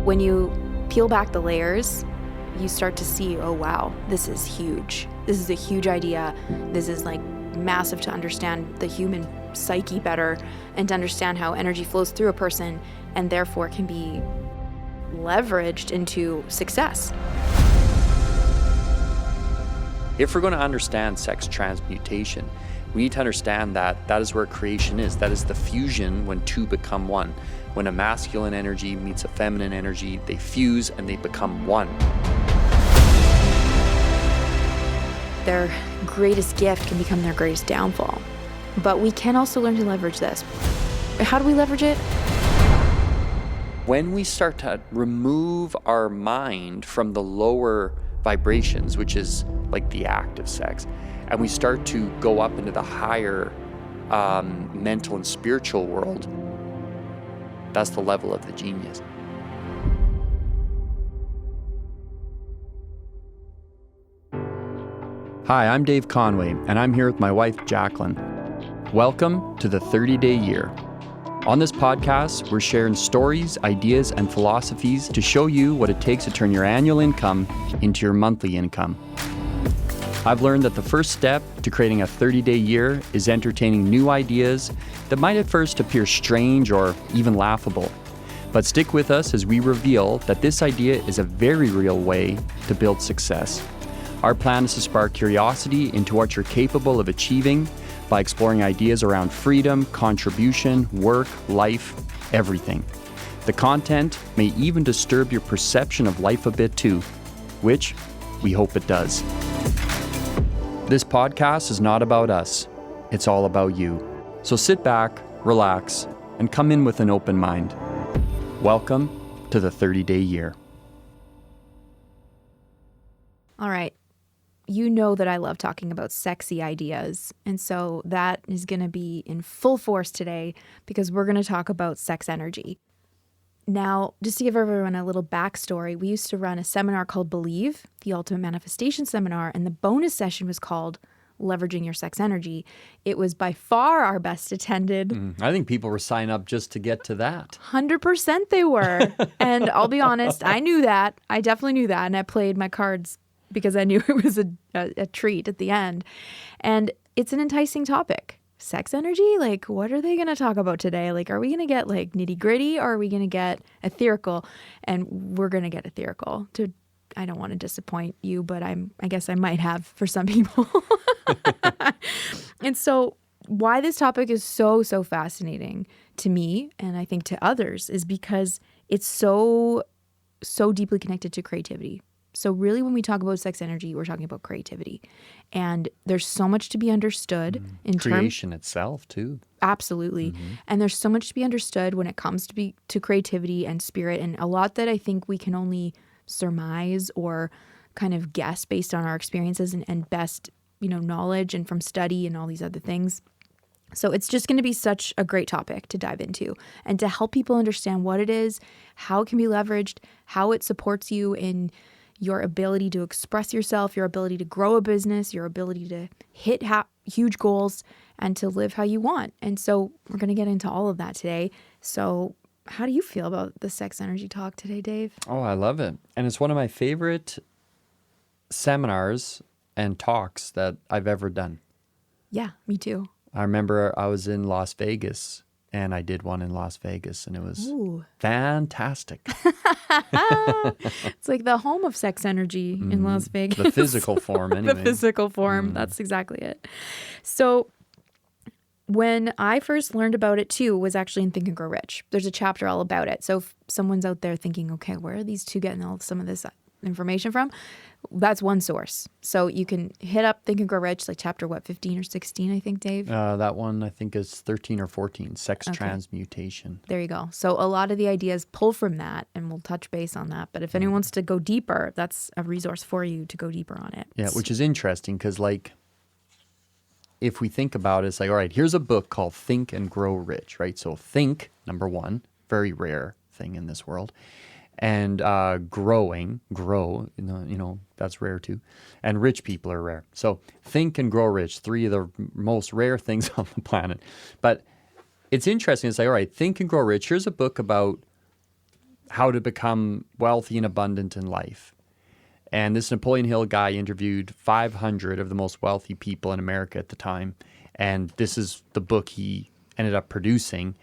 When you peel back the layers, you start to see, oh wow, this is huge. This is a huge idea. This is like massive to understand the human psyche better and to understand how energy flows through a person and therefore can be leveraged into success. If we're going to understand sex transmutation, we need to understand that that is where creation is. That is the fusion when two become one. When a masculine energy meets a feminine energy, they fuse and they become one. Their greatest gift can become their greatest downfall. But we can also learn to leverage this. How do we leverage it? When we start to remove our mind from the lower vibrations, which is like the active sex, and we start to go up into the higher mental and spiritual world, that's the level of the genius. Hi, I'm Dave Conway, and I'm here with my wife, Jacqueline. Welcome to the 30-Day Year. On this podcast, we're sharing stories, ideas, and philosophies to show you what it takes to turn your annual income into your monthly income. I've learned that the first step to creating a 30-day year is entertaining new ideas that might at first appear strange or even laughable. But stick with us as we reveal that this idea is a very real way to build success. Our plan is to spark curiosity into what you're capable of achieving by exploring ideas around freedom, contribution, work, life, everything. The content may even disturb your perception of life a bit too, which we hope it does. This podcast is not about us, it's all about you. So sit back, relax, and come in with an open mind. Welcome to the 30-Day Year. All right. You know that I love talking about sexy ideas. And so that is going to be in full force today because we're going to talk about sex energy. Now, just to give everyone a little backstory, we used to run a seminar called Believe, the Ultimate Manifestation Seminar, and the bonus session was called Leveraging Your Sex Energy. It was by far our best attended. I think people were signing up just to get to that. 100% they were. And I'll be honest, I knew that. I definitely knew that. And I played my cards because I knew it was a treat at the end. And it's an enticing topic. Sex energy? Like, what are they going to talk about today? Like, are we going to get like nitty gritty or are we going to get etherical? And we're going to get etherical. I don't want to disappoint you, but I guess I might have for some people. And so why this topic is so fascinating to me, and I think to others, is because it's so deeply connected to creativity. So really, when we talk about sex energy, we're talking about creativity. And there's so much to be understood in creation itself, too. Absolutely. Mm-hmm. And there's so much to be understood when it comes to creativity and spirit, and a lot that I think we can only surmise or kind of guess based on our experiences and best, knowledge and from study and all these other things. So it's just going to be such a great topic to dive into and to help people understand what it is, how it can be leveraged, how it supports you in your ability to express yourself, your ability to grow a business, your ability to hit huge goals and to live how you want. And so we're going to get into all of that today. So how do you feel about the sex energy talk today, Dave? Oh, I love it. And it's one of my favorite seminars and talks that I've ever done. Yeah, me too. I remember I was in Las Vegas and I did one in Las Vegas and it was fantastic. It's like the home of sex energy in Las Vegas. The physical form, anyway. The physical form. That's exactly it. So when I first learned about it too was actually in Think and Grow Rich. There's a chapter all about it. So if someone's out there thinking, okay, where are these two getting some of this information from? That's one source. So you can hit up Think and Grow Rich, like chapter 15 or 16, I think, Dave? That one I think is 13 or 14, Sex Transmutation. There you go. So a lot of the ideas pull from that, and we'll touch base on that. But if anyone wants to go deeper, that's a resource for you to go deeper on it. Yeah, which is interesting because if we think about it, it's like, all right, here's a book called Think and Grow Rich, right? So think, number one, very rare thing in this world. And grow, that's rare too. And rich people are rare. So think and grow rich, three of the most rare things on the planet. But it's interesting. It's like, all right, think and grow rich. Here's a book about how to become wealthy and abundant in life. And this Napoleon Hill guy interviewed 500 of the most wealthy people in America at the time. And this is the book he ended up producing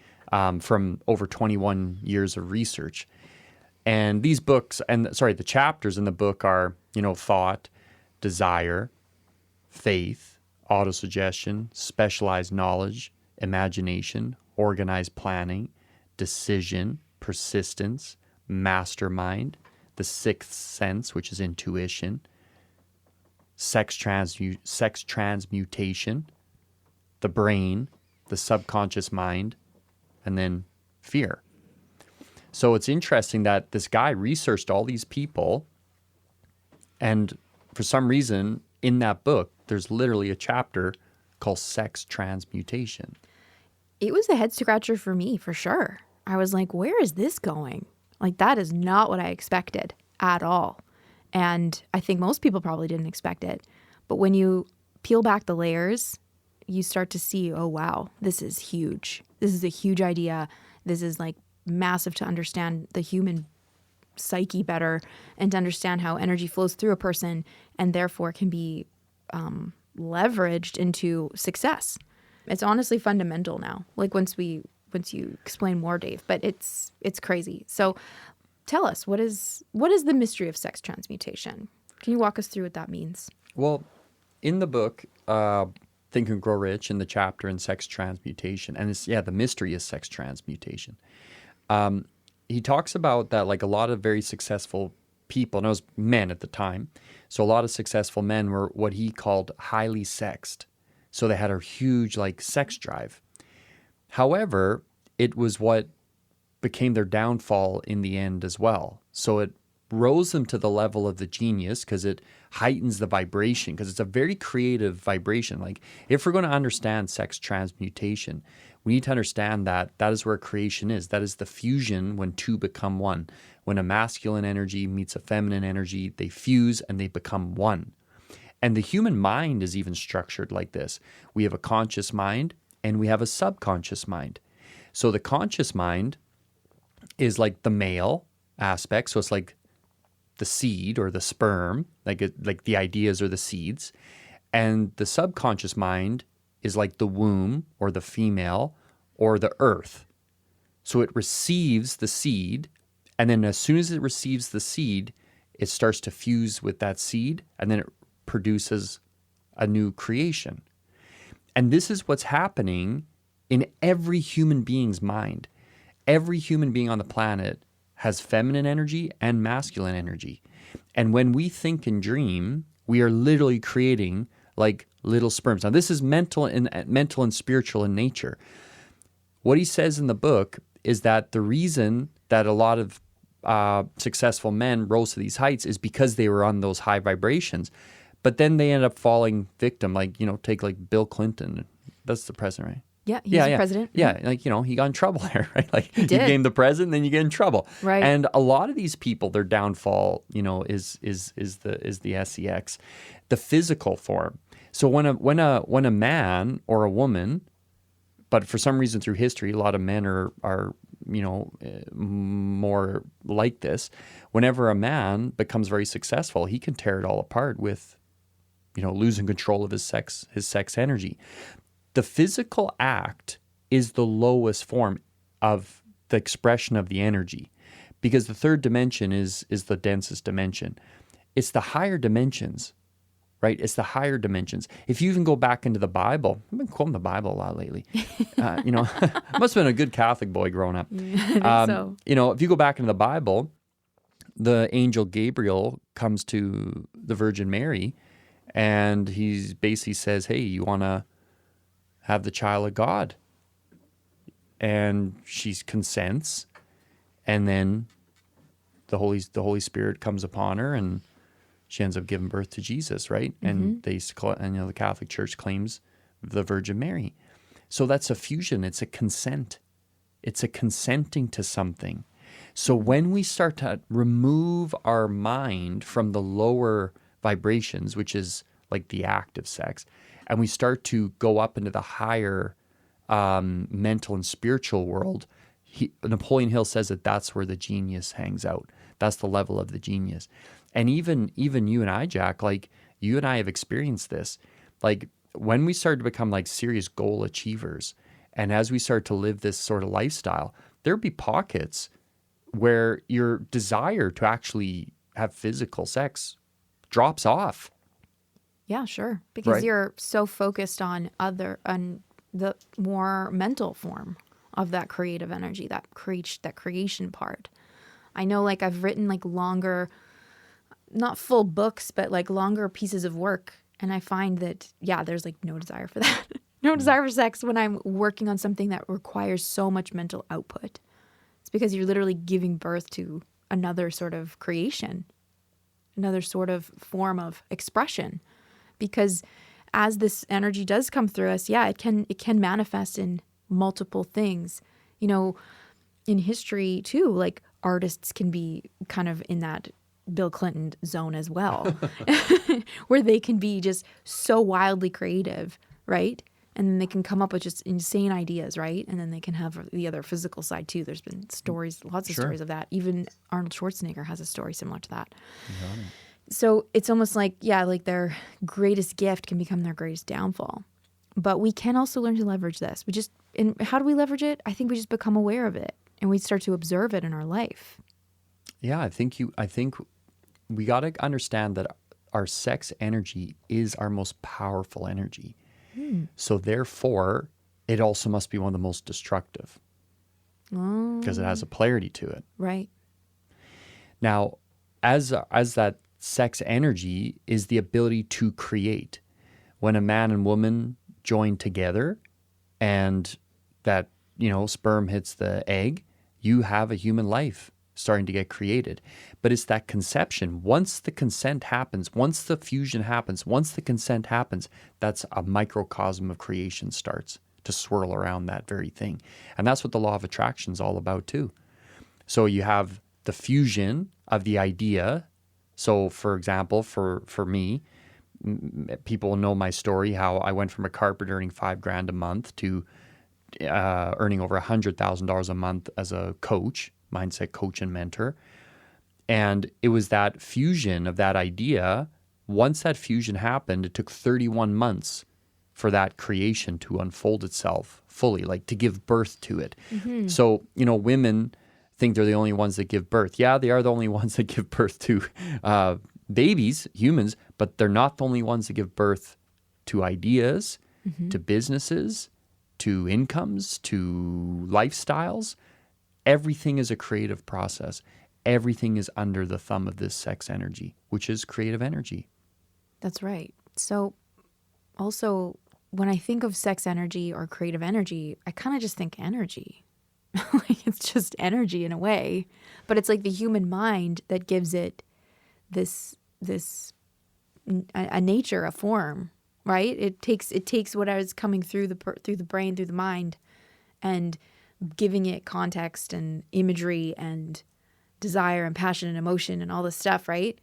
from over 21 years of research. And these books, the chapters in the book are, thought, desire, faith, autosuggestion, specialized knowledge, imagination, organized planning, decision, persistence, mastermind, the sixth sense, which is intuition, sex transmutation, the brain, the subconscious mind, and then fear. So it's interesting that this guy researched all these people, and for some reason in that book, there's literally a chapter called sex transmutation. It was a head scratcher for me, for sure. I was like, where is this going? Like, that is not what I expected at all. And I think most people probably didn't expect it. But when you peel back the layers, you start to see, oh, wow, this is huge. This is a huge idea. This is like massive to understand the human psyche better and to understand how energy flows through a person and therefore can be leveraged into success. It's honestly fundamental now. Like once you explain more, Dave, but it's crazy. So tell us, what is the mystery of sex transmutation? Can you walk us through what that means? Well, in the book, Think and Grow Rich, in the chapter in sex transmutation, and the mystery is sex transmutation. He talks about that, like a lot of very successful people, and it was men at the time, so a lot of successful men were what he called highly sexed. So they had a huge like sex drive. However, it was what became their downfall in the end as well. So it rose them to the level of the genius because it heightens the vibration, because it's a very creative vibration. Like if we're going to understand sex transmutation, we need to understand that that is where creation is. That is the fusion when two become one. When a masculine energy meets a feminine energy, they fuse and they become one. And the human mind is even structured like this. We have a conscious mind and we have a subconscious mind. So the conscious mind is like the male aspect. So it's like the seed or the sperm, like the ideas or the seeds. And the subconscious mind is like the womb or the female or the earth. So it receives the seed, and then as soon as it receives the seed, it starts to fuse with that seed, and then it produces a new creation. And this is what's happening in every human being's mind. Every human being on the planet has feminine energy and masculine energy. And when we think and dream, we are literally creating like little sperms. Now, this is mental and spiritual in nature. What he says in the book is that the reason that a lot of successful men rose to these heights is because they were on those high vibrations. But then they end up falling victim, like, take like Bill Clinton. That's the president, right? Yeah, he's the president. Yeah, like, he got in trouble there, right? Like, he did. You became the president, then you get in trouble. Right. And a lot of these people, their downfall, is the SEX, the physical form. So when a man or a woman, but for some reason through history, a lot of men are more like this. Whenever a man becomes very successful, he can tear it all apart with, losing control of his sex energy. The physical act is the lowest form of the expression of the energy, because the third dimension is the densest dimension. It's the higher dimensions, right? It's the higher dimensions. If you even go back into the Bible, I've been quoting the Bible a lot lately. I must have been a good Catholic boy growing up. Yeah, I think so. If you go back into the Bible, the angel Gabriel comes to the Virgin Mary, and he basically says, "Hey, you want to have the child of God?" And she consents, and then the Holy Spirit comes upon her, and she ends up giving birth to Jesus, right? Mm-hmm. And the Catholic Church claims the Virgin Mary. So that's a fusion. It's a consent. It's a consenting to something. So when we start to remove our mind from the lower vibrations, which is like the act of sex, and we start to go up into the higher mental and spiritual world, Napoleon Hill says that that's where the genius hangs out. That's the level of the genius. And even you and I, Jack, like you and I have experienced this. Like when we started to become like serious goal achievers, and as we start to live this sort of lifestyle, there'd be pockets where your desire to actually have physical sex drops off. Yeah, sure. Because Right. you're so focused on the more mental form of that creative energy, that creation part. I know, like, I've written like longer, not full books, but like longer pieces of work. And I find that, yeah, there's like no desire for that. No desire for sex when I'm working on something that requires so much mental output. It's because you're literally giving birth to another sort of creation, another sort of form of expression. Because as this energy does come through us, yeah, it can manifest in multiple things. You know, in history too, like artists can be kind of in that Bill Clinton zone as well, where they can be just so wildly creative, right? And then they can come up with just insane ideas, right? And then they can have the other physical side too. There's been stories, lots of Sure. stories of that. Even Arnold Schwarzenegger has a story similar to that. Got it. So it's almost like, yeah, like their greatest gift can become their greatest downfall. But we can also learn to leverage this. And how do we leverage it? I think we just become aware of it and we start to observe it in our life. Yeah, I think we got to understand that our sex energy is our most powerful energy. So therefore, it also must be one of the most destructive because it has a polarity to it. Right. Now, as that sex energy is the ability to create. When a man and woman join together and that, sperm hits the egg, you have a human life starting to get created. But it's that conception. Once the consent happens, once the fusion happens, once the consent happens, that's a microcosm of creation starts to swirl around that very thing. And that's what the law of attraction is all about too. So you have the fusion of the idea. So for example, for me, people know my story, how I went from a carpenter earning $5,000 a month to earning over $100,000 a month as a coach, mindset coach and mentor. And it was that fusion of that idea. Once that fusion happened, it took 31 months for that creation to unfold itself fully, like to give birth to it. Mm-hmm. So, women think they're the only ones that give birth. Yeah, they are the only ones that give birth to babies, humans, but they're not the only ones that give birth to ideas, to businesses, to incomes, to lifestyles. Everything is a creative process. Everything is under the thumb of this sex energy, which is creative energy. That's right. So also, when I think of sex energy or creative energy, I kind of just think energy. Like it's just energy in a way, but it's like the human mind that gives it this a nature, a form, right? It takes what is coming through the brain, through the mind, and giving it context and imagery and desire and passion and emotion and all this stuff, right?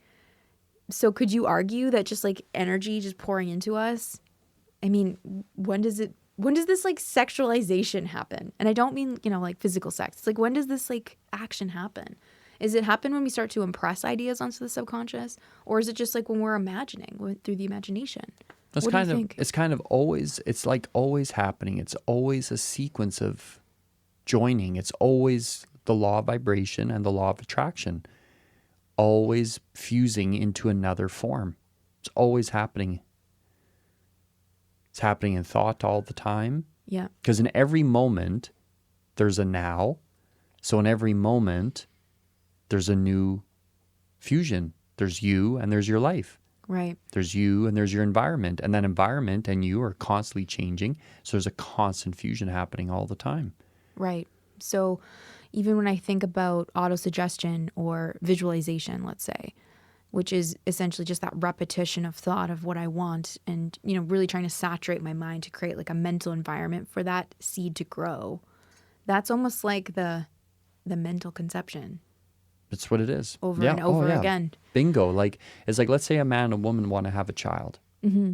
So could you argue that just like energy just pouring into us? I mean, when does this like sexualization happen? And I don't mean, like physical sex. It's like, when does this like action happen? Is it happen when we start to impress ideas onto the subconscious? Or is it just like when we're imagining through the imagination? What do you think? It's kind of always, it's like always happening. It's always a sequence of joining. It's always the law of vibration and the law of attraction, always fusing into another form. It's always happening. It's happening in thought all the time. Yeah. Because in every moment, there's a now. So in every moment, there's a new fusion. There's you and there's your life. Right. There's you and there's your environment. And that environment and you are constantly changing. So there's a constant fusion happening all the time. Right. So even when I think about autosuggestion or visualization, let's say, which is essentially just that repetition of thought of what I want and, really trying to saturate my mind to create like a mental environment for that seed to grow. That's almost like the mental conception. That's what it is. Over and over again. Bingo. It's like, let's say a man and a woman want to have a child. Mm-hmm.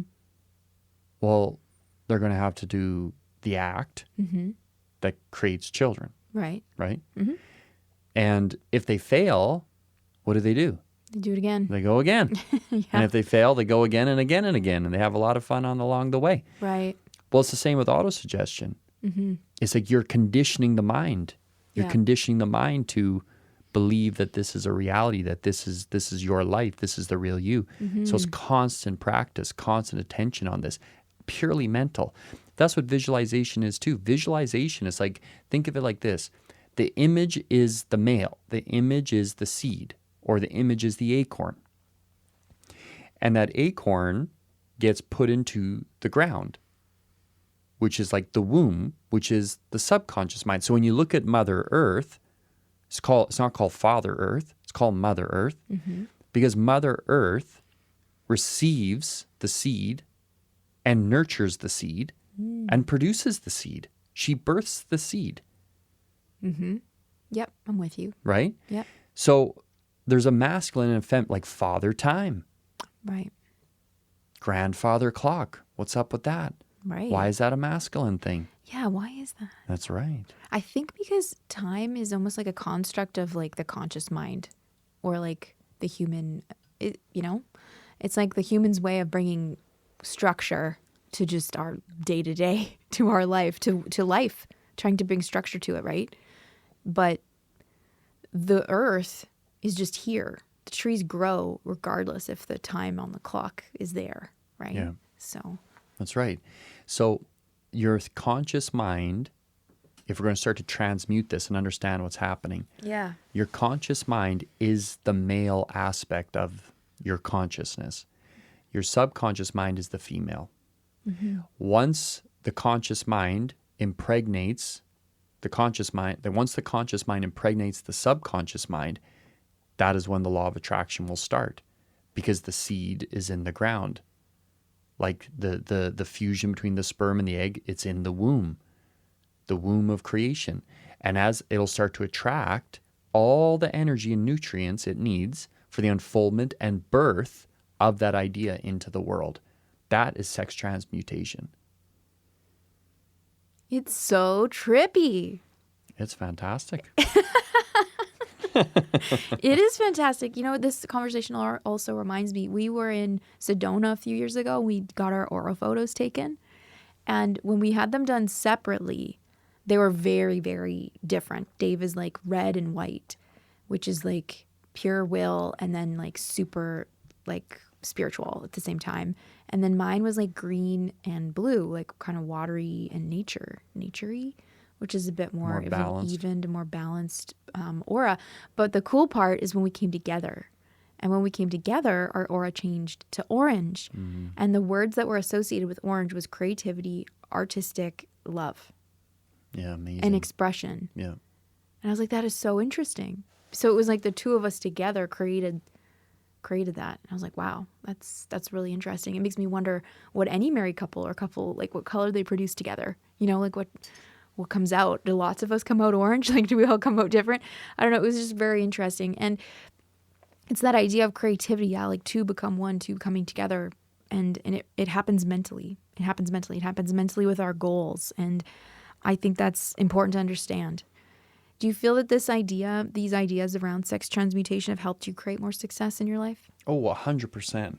Well, they're going to have to do the act that creates children. Right. right? And if they fail, what do? They do it again. They go again. Yeah. And if they fail, they go again and again and again, and they have a lot of fun along the way. Right. Well, it's the same with autosuggestion. It's like you're conditioning the mind. You're conditioning the mind to believe that this is a reality, that this is your life, this is the real you. So it's constant practice, constant attention on this, purely mental. That's what visualization is too. Visualization is like, think of it like this. The image is the male, the image is the seed, or the image is the acorn. And that acorn gets put into the ground, which is like the womb, which is the subconscious mind. So when you look at Mother Earth, it's not called Father Earth, it's called Mother Earth, because Mother Earth receives the seed and nurtures the seed and produces the seed. She births the seed. Yep, I'm with you. Right? Yep. So there's a masculine and a feminine, like Father Time, Right. Grandfather Clock. What's up with that? Right. Why is that a masculine thing? Yeah, why is that? That's right. I think because time is almost like a construct of like the conscious mind or like the human, it's like the human's way of bringing structure to just our day to day, to our life, to life, trying to bring structure to it, right? But the earth is just here. The trees grow regardless if the time on the clock is there, right? Yeah. So. That's right. So your conscious mind, if we're going to start to transmute this and understand what's happening, Yeah. your conscious mind is the male aspect of your consciousness. Your subconscious mind is the female. Once the conscious mind impregnates the conscious mind, once the conscious mind impregnates the subconscious mind, that is when the law of attraction will start, because the seed is in the ground. Like the fusion between the sperm and the egg, it's in the womb of creation. And as it'll start to attract all the energy and nutrients it needs for the unfoldment and birth of that idea into the world. That is sex transmutation. It's so trippy. It's fantastic. It is fantastic. You know, this conversation also reminds me, we were in Sedona a few years ago. We got our aura photos taken. And when we had them done separately, they were very, very different. Dave is like red and white, which is like pure will and then like super like spiritual at the same time. And then mine was like green and blue, like kind of watery and naturey, which is a bit more of an evened, more balanced aura. But the cool part is when we came together. And when we came together, our aura changed to orange. And the words that were associated with orange was creativity, artistic, love. Yeah, amazing. And expression. Yeah. And I was like, that is so interesting. So it was like the two of us together created that. And I was like, wow, that's really interesting. It makes me wonder what any married couple or couple, like what color they produce together. You know, like what comes out. Do lots of us come out orange? Like, do we all come out different? I don't know. It was just very interesting. And it's that idea of creativity, yeah, like two become one, two coming together. And it happens mentally. It happens mentally. It happens mentally with our goals. And I think that's important to understand. Do you feel that these ideas around sex transmutation have helped you create more success in your life? Oh, 100%.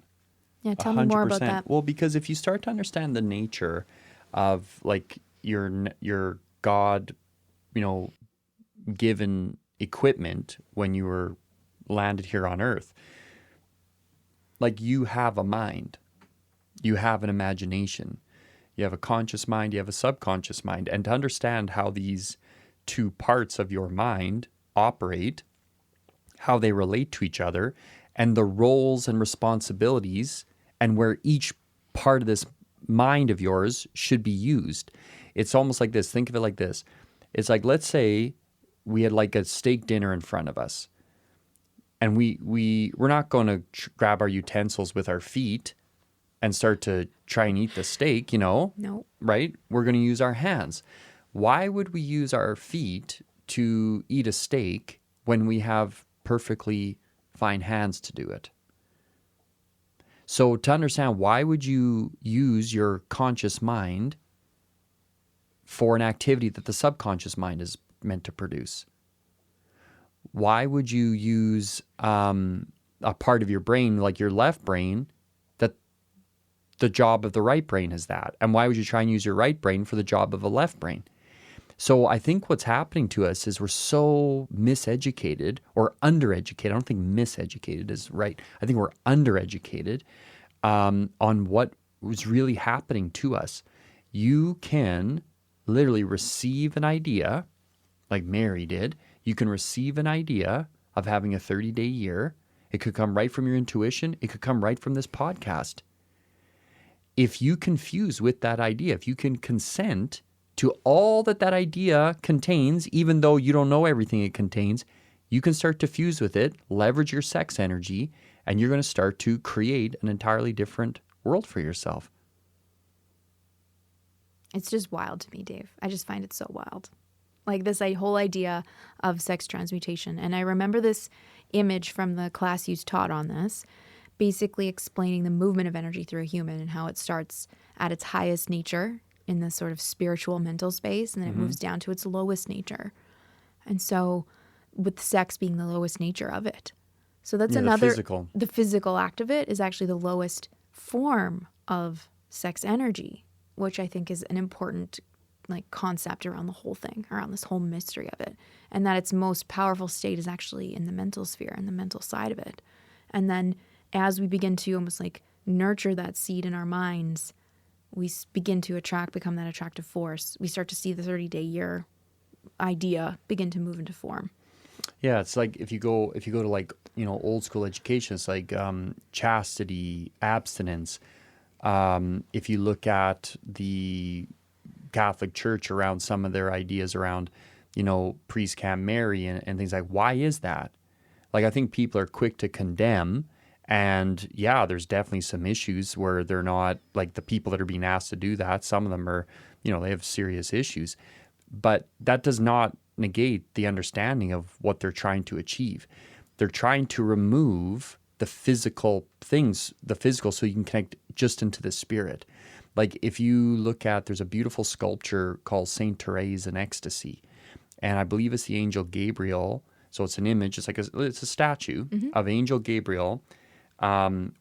Yeah, tell me more about that. Well, because if you start to understand the nature of like your God, given equipment when you were landed here on earth, like you have a mind, you have an imagination, you have a conscious mind, you have a subconscious mind. And to understand how these two parts of your mind operate, how they relate to each other, and the roles and responsibilities, and where each part of this mind of yours should be used. It's almost like this. Think of it like this. It's like, let's say we had like a steak dinner in front of us, and we're not going to grab our utensils with our feet and start to try and eat the steak, No. right? We're going to use our hands. Why would we use our feet to eat a steak when we have perfectly fine hands to do it? So to understand, why would you use your conscious mind for an activity that the subconscious mind is meant to produce? Why would you use a part of your brain, like your left brain, that the job of the right brain is that? And why would you try and use your right brain for the job of a left brain? So I think what's happening to us is we're so miseducated or undereducated. I don't think miseducated is right. I think we're undereducated on what was really happening to us. You can literally receive an idea, like Mary did. You can receive an idea of having a 30-day year. It could come right from your intuition. It could come right from this podcast. If you confuse with that idea, if you can consent to all that idea contains, even though you don't know everything it contains, you can start to fuse with it, leverage your sex energy, and you're going to start to create an entirely different world for yourself. It's just wild to me, Dave. I just find it so wild. Like this whole idea of sex transmutation. And I remember this image from the class you taught on this, basically explaining the movement of energy through a human and how it starts at its highest nature in this sort of spiritual mental space, and then it moves down to its lowest nature. And so with sex being the lowest nature of it. So that's another, the physical act of it is actually the lowest form of sex energy, which I think is an important like concept around the whole thing, around this whole mystery of it. And that its most powerful state is actually in the mental sphere and the mental side of it. And then as we begin to almost like nurture that seed in our minds, we begin to become that attractive force. We start to see the 30-day year idea begin to move into form. Yeah, it's like if you go to like, old school education, it's like chastity, abstinence. If you look at the Catholic Church around some of their ideas around, priest can't marry and things like, why is that? Like, I think people are quick to condemn. And yeah, there's definitely some issues where they're not, like the people that are being asked to do that, some of them are, they have serious issues. But that does not negate the understanding of what they're trying to achieve. They're trying to remove the physical things, so you can connect just into the spirit. Like if you look at, there's a beautiful sculpture called Saint Therese in Ecstasy. And I believe it's the angel Gabriel. So it's an image, it's a statue of Angel Gabriel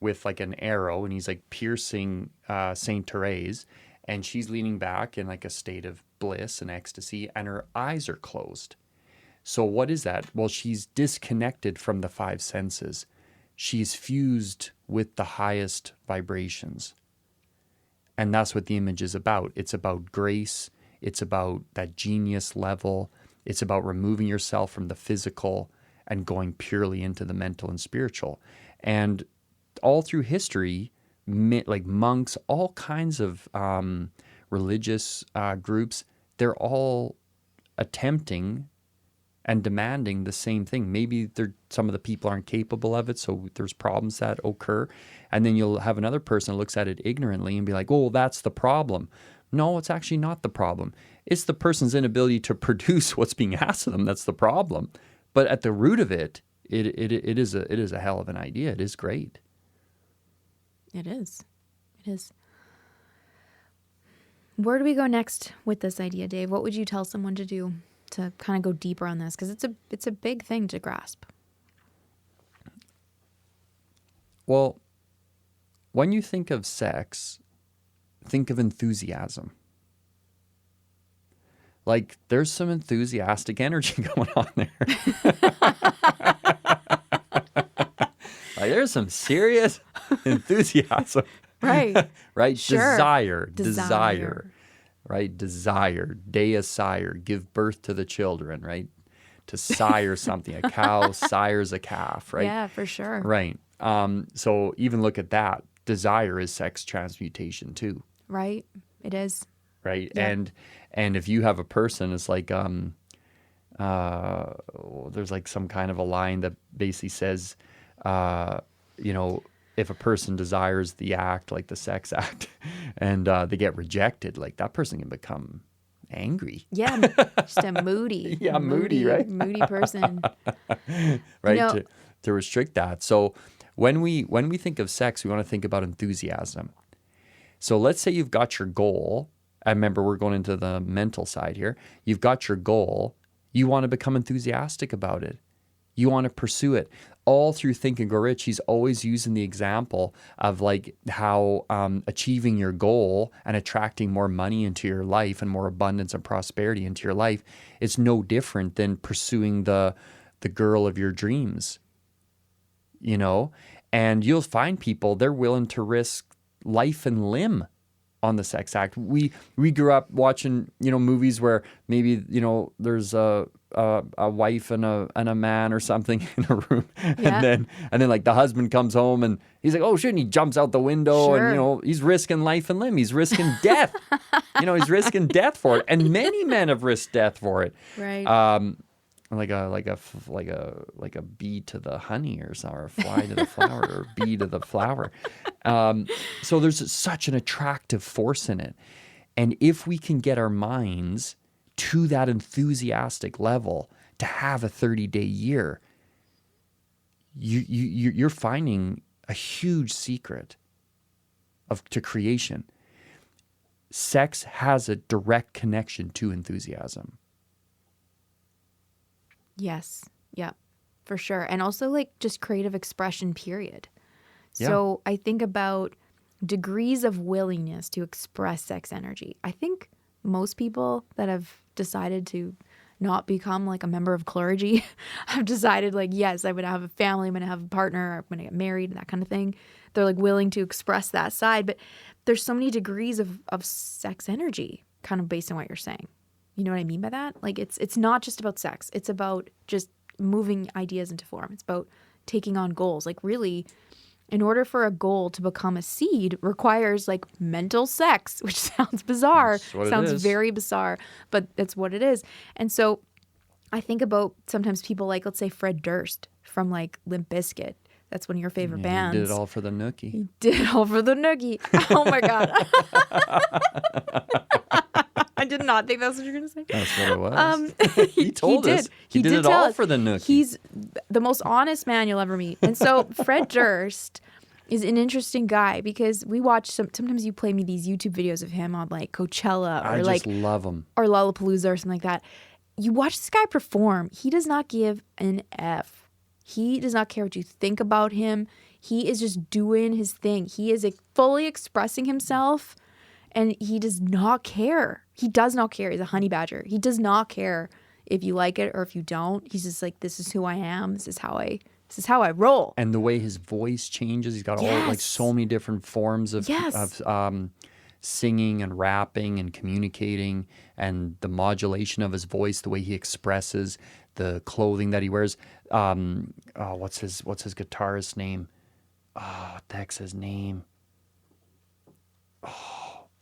with like an arrow, and he's like piercing Saint Therese, and she's leaning back in like a state of bliss and ecstasy, and her eyes are closed. So what is that? Well, she's disconnected from the five senses. She's fused with the highest vibrations. And that's what the image is about. It's about grace. It's about that genius level. It's about removing yourself from the physical and going purely into the mental and spiritual. And all through history, like monks, all kinds of religious groups, they're all attempting and demanding the same thing. Maybe some of the people aren't capable of it, so there's problems that occur. And then you'll have another person that looks at it ignorantly and be like, oh, that's the problem. No, it's actually not the problem. It's the person's inability to produce what's being asked of them that's the problem. But at the root of it, it is a hell of an idea. It is great. It is. It is. Where do we go next with this idea, Dave? What would you tell someone to do to kind of go deeper on this? Because it's a big thing to grasp. Well, when you think of sex, think of enthusiasm. Like, there's some enthusiastic energy going on there. Like, there's some serious enthusiasm. Right. Right? Sure. Desire. Right? Desire. Deicire. Give birth to the children, right? To sire something. A cow sires a calf, right? Yeah, for sure. Right. So even look at that. Desire is sex transmutation too. Right. It is. Right. Yeah. And if you have a person, it's like there's like some kind of a line that basically says, if a person desires the act, like the sex act, and they get rejected, like that person can become angry. Yeah, just a moody. Yeah, moody, right? Moody person. Right, to restrict that. So when we think of sex, we want to think about enthusiasm. So let's say you've got your goal. I remember we're going into the mental side here. You've got your goal. You want to become enthusiastic about it. You want to pursue it. All through Think and Grow Rich, he's always using the example of like how achieving your goal and attracting more money into your life and more abundance and prosperity into your life is no different than pursuing the girl of your dreams, you know? And you'll find people, they're willing to risk life and limb on the sex act. We grew up watching, movies where maybe, there's a wife and a man or something in a room, Yeah. and then like the husband comes home and he's like, oh shit, and he jumps out the window. Sure. And he's risking life and limb. He's risking death. He's risking death for it, and many men have risked death for it. Right. Like a bee to the honey or something, or a fly to the flower, or bee to the flower. So there's such an attractive force in it. And if we can get our minds to that enthusiastic level to have a 30-day year, you're finding a huge secret to creation. Sex has a direct connection to enthusiasm. Yes. Yeah, for sure. And also like just creative expression, period. So I think about degrees of willingness to express sex energy. I think most people that have decided to not become like a member of clergy have decided like, yes, I'm going to have a family, I'm going to have a partner, I'm going to get married and that kind of thing. They're like willing to express that side. But there's so many degrees of sex energy kind of based on what you're saying. You know what I mean by that? Like it's not just about sex. It's about just moving ideas into form. It's about taking on goals. Like really, in order for a goal to become a seed requires like mental sex, which sounds bizarre. Sounds very bizarre, but it's what it is. And so I think about sometimes people like, let's say Fred Durst from like Limp Bizkit. That's one of your favorite bands. He did it all for the nookie. He did it all for the nookie. Oh my God. I did not think that's what you were going to say. That's what it was. He told us. He did it all for the nookie. He's the most honest man you'll ever meet. And so Fred Durst is an interesting guy because we watch sometimes you play me these YouTube videos of him on like Coachella or I just love him. Or Lollapalooza or something like that. You watch this guy perform. He does not give an F. He does not care what you think about him. He is just doing his thing. He is fully expressing himself. And he does not care. He does not care. He's a honey badger. He does not care if you like it or if you don't. He's just like, this is who I am. This is how I roll. And the way his voice changes, he's got all like so many different forms of singing and rapping and communicating, and the modulation of his voice, the way he expresses, the clothing that he wears. What's his guitarist's name? What the heck's his name?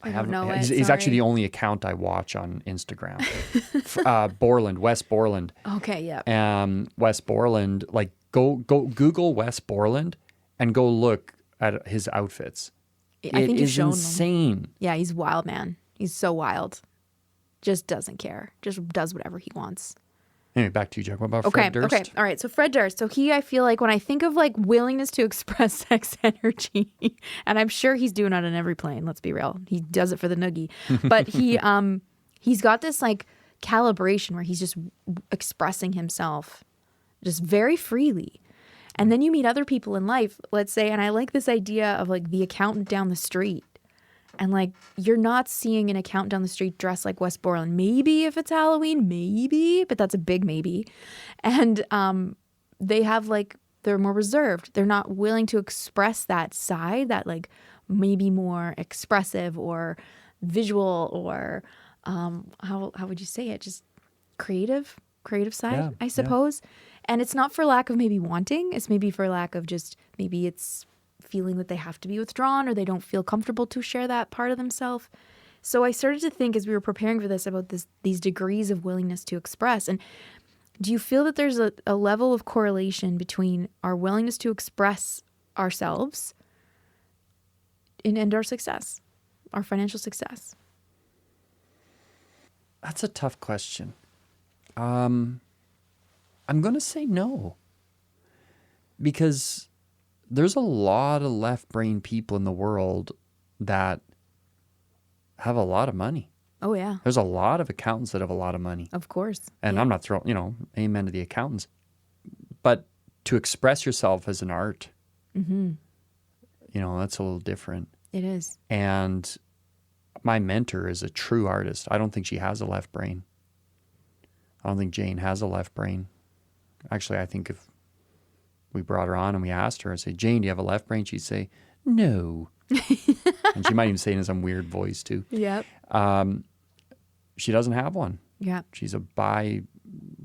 I don't know. He's actually the only account I watch on Instagram. Wes Borland. Okay, yeah. Wes Borland, like go Google Wes Borland and go look at his outfits. I think is insane. Yeah, he's wild, man. He's so wild. Just doesn't care. Just does whatever he wants. Anyway, back to you, Jack. What about Fred Durst? Okay, all right. So Fred Durst. So I feel like when I think of like willingness to express sex energy, and I'm sure he's doing it on every plane. Let's be real. He does it for the noogie, but he's got this like calibration where he's just expressing himself just very freely. And then you meet other people in life, let's say, and I like this idea of like the accountant down the street. And like, you're not seeing an accountant down the street dressed like Wes Borland. Maybe if it's Halloween, maybe, but that's a big maybe. And they have like, they're more reserved. They're not willing to express that side, that like maybe more expressive or visual or how would you say it? Just creative side, I suppose. Yeah. And it's not for lack of maybe wanting. It's maybe for lack of just, maybe it's feeling that they have to be withdrawn or they don't feel comfortable to share that part of themselves. So I started to think as we were preparing for this about these degrees of willingness to express. And do you feel that there's a level of correlation between our willingness to express ourselves and our success, our financial success? That's a tough question. I'm going to say no. Because there's a lot of left-brain people in the world that have a lot of money. Oh, yeah. There's a lot of accountants that have a lot of money. Of course. And yeah. I'm not throwing, amen to the accountants. But to express yourself as an art, that's a little different. It is. And my mentor is a true artist. I don't think she has a left brain. I don't think Jane has a left brain. Actually, I think if we brought her on and we asked her, I'd say, Jane, do you have a left brain? She'd say, no. And she might even say it in some weird voice too. Yep. She doesn't have one. Yeah. She's a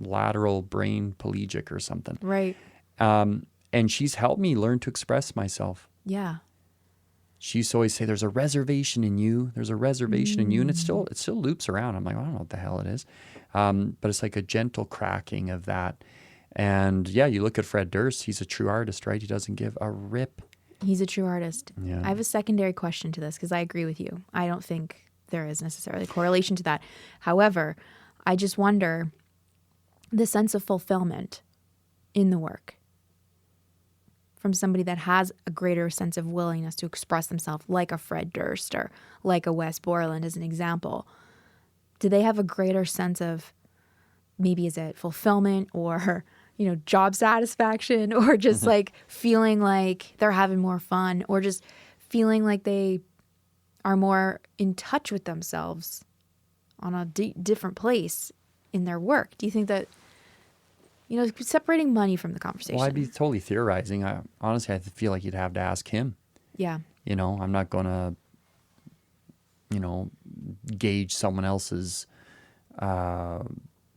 bilateral brain pelagic or something. Right. And she's helped me learn to express myself. Yeah. She used to always say, there's a reservation in you. There's a reservation in you. And it still loops around. I'm like, well, I don't know what the hell it is. But it's like a gentle cracking of that. And yeah, you look at Fred Durst. He's a true artist, right? He doesn't give a rip. He's a true artist. Yeah. I have a secondary question to this because I agree with you. I don't think there is necessarily a correlation to that. However, I just wonder the sense of fulfillment in the work from somebody that has a greater sense of willingness to express themselves, like a Fred Durst or like a Wes Borland as an example. Do they have a greater sense of, maybe is it fulfillment or, job satisfaction, or just like feeling like they're having more fun, or just feeling like they are more in touch with themselves on a different place in their work? Do you think that, separating money from the conversation? Well, I'd be totally theorizing. Honestly, I feel like you'd have to ask him. Yeah. I'm not going to, gauge someone else's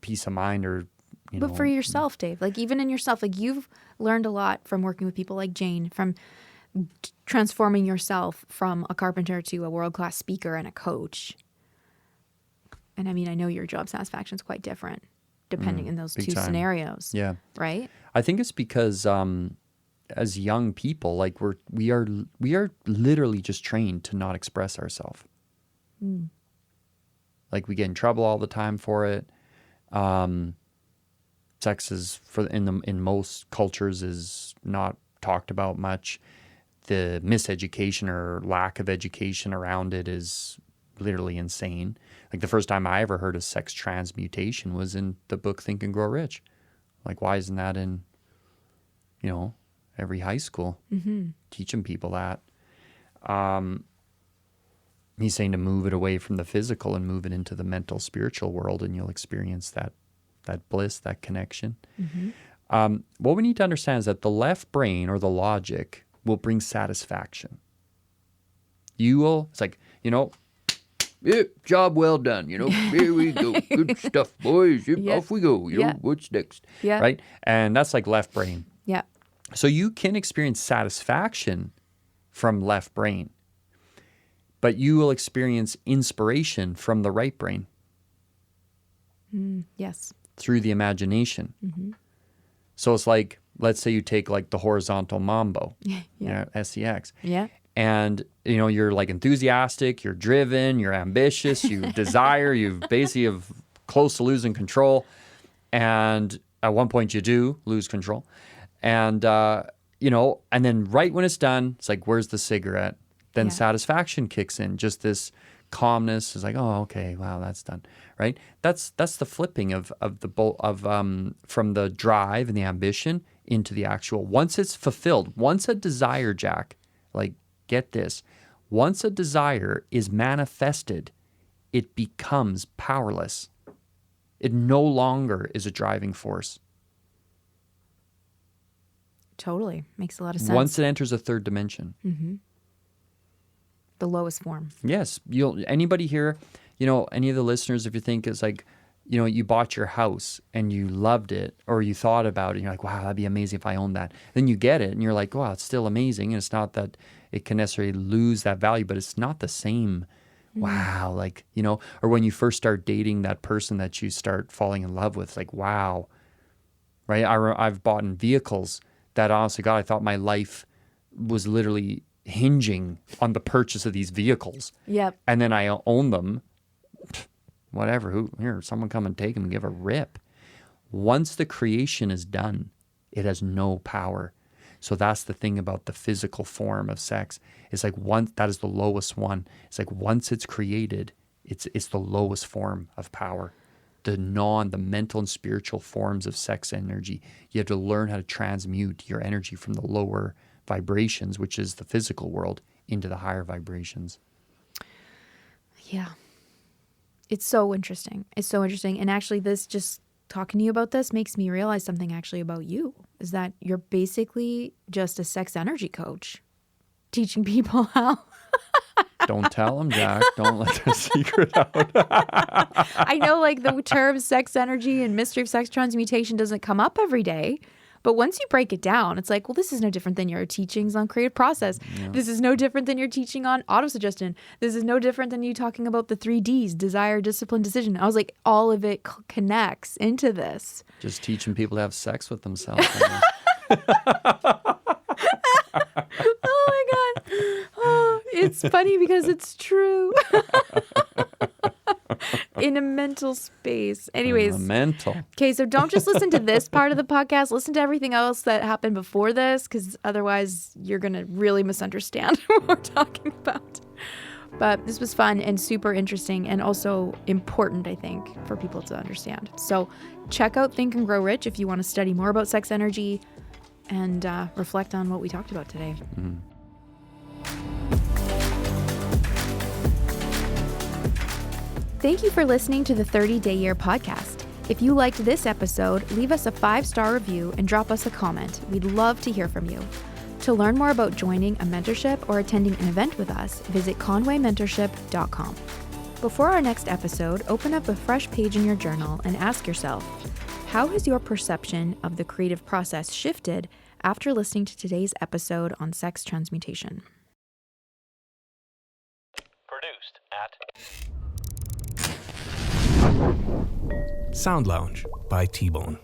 peace of mind or, But for yourself, Dave, like even in yourself, like you've learned a lot from working with people like Jane, from transforming yourself from a carpenter to a world-class speaker and a coach. And I mean, I know your job satisfaction is quite different depending in those two scenarios. Yeah. Right? I think it's because as young people, like we are literally just trained to not express ourselves. Like we get in trouble all the time for it. Sex is in most cultures is not talked about much. The miseducation or lack of education around it is literally insane. Like the first time I ever heard of sex transmutation was in the book Think and Grow Rich. Like, why isn't that in, every high school? Teaching people that. He's saying to move it away from the physical and move it into the mental, spiritual world, and you'll experience that bliss, that connection. What we need to understand is that the left brain or the logic will bring satisfaction. It's like, yeah, job well done, here we go. Good stuff, boys. Off we go. What's next? Yeah. Right? And that's like left brain. Yeah. So you can experience satisfaction from left brain, but you will experience inspiration from the right brain. Yes. Through the imagination. So it's like, let's say you take like the horizontal mambo, SEX. Yeah. And, you're like enthusiastic, you're driven, you're ambitious, you desire, you basically have close to losing control. And at one point you do lose control. And, and then right when it's done, it's like, where's the cigarette? Then satisfaction kicks in. Just this calmness is like, oh, okay, wow, that's done, right? That's the flipping of from the drive and the ambition into the actual. Once it's fulfilled, once a desire, Jack, like, get this, once a desire is manifested, it becomes powerless. It no longer is a driving force. Totally. Makes a lot of sense. Once it enters a third dimension. The lowest form. Yes. Anybody here, any of the listeners, if you think it's like, you bought your house and you loved it or you thought about it and you're like, wow, that'd be amazing if I owned that. Then you get it and you're like, wow, it's still amazing. And it's not that it can necessarily lose that value, but it's not the same. Wow. Like, or when you first start dating that person that you start falling in love with, like, wow. Right. I've bought in vehicles that honestly, God, I thought my life was literally hinging on the purchase of these vehicles. Yep. And then I own them. Whatever. Someone come and take them and give a rip. Once the creation is done, it has no power. So that's the thing about the physical form of sex. It's like that is the lowest one. It's like once it's created, It's the lowest form of power. The mental and spiritual forms of sex energy. You have to learn how to transmute your energy from the lower vibrations, which is the physical world, into the higher vibrations. Yeah. It's so interesting. It's so interesting. And actually, this just talking to you about this makes me realize something actually about you, is that you're basically just a sex energy coach teaching people how. Don't tell them, Jack. Don't let the secret out. I know like the term sex energy and mystery of sex transmutation doesn't come up every day. But once you break it down, it's like, well, this is no different than your teachings on creative process. Yeah. This is no different than your teaching on autosuggestion. This is no different than you talking about the 3 Ds, desire, discipline, decision. I was like, all of it connects into this. Just teaching people to have sex with themselves. Oh my God. Oh, it's funny because it's true. In a mental space. Anyways. Mental. Okay, so don't just listen to this part of the podcast. Listen to everything else that happened before this, because otherwise you're going to really misunderstand what we're talking about. But this was fun and super interesting and also important, I think, for people to understand. So check out Think and Grow Rich if you want to study more about sex energy and reflect on what we talked about today. Mm-hmm. Thank you for listening to the 30-Day Year podcast. If you liked this episode, leave us a 5-star review and drop us a comment. We'd love to hear from you. To learn more about joining a mentorship or attending an event with us, visit conwaymentorship.com. Before our next episode, open up a fresh page in your journal and ask yourself, how has your perception of the creative process shifted after listening to today's episode on sex transmutation? Produced at Sound Lounge by T-Bone.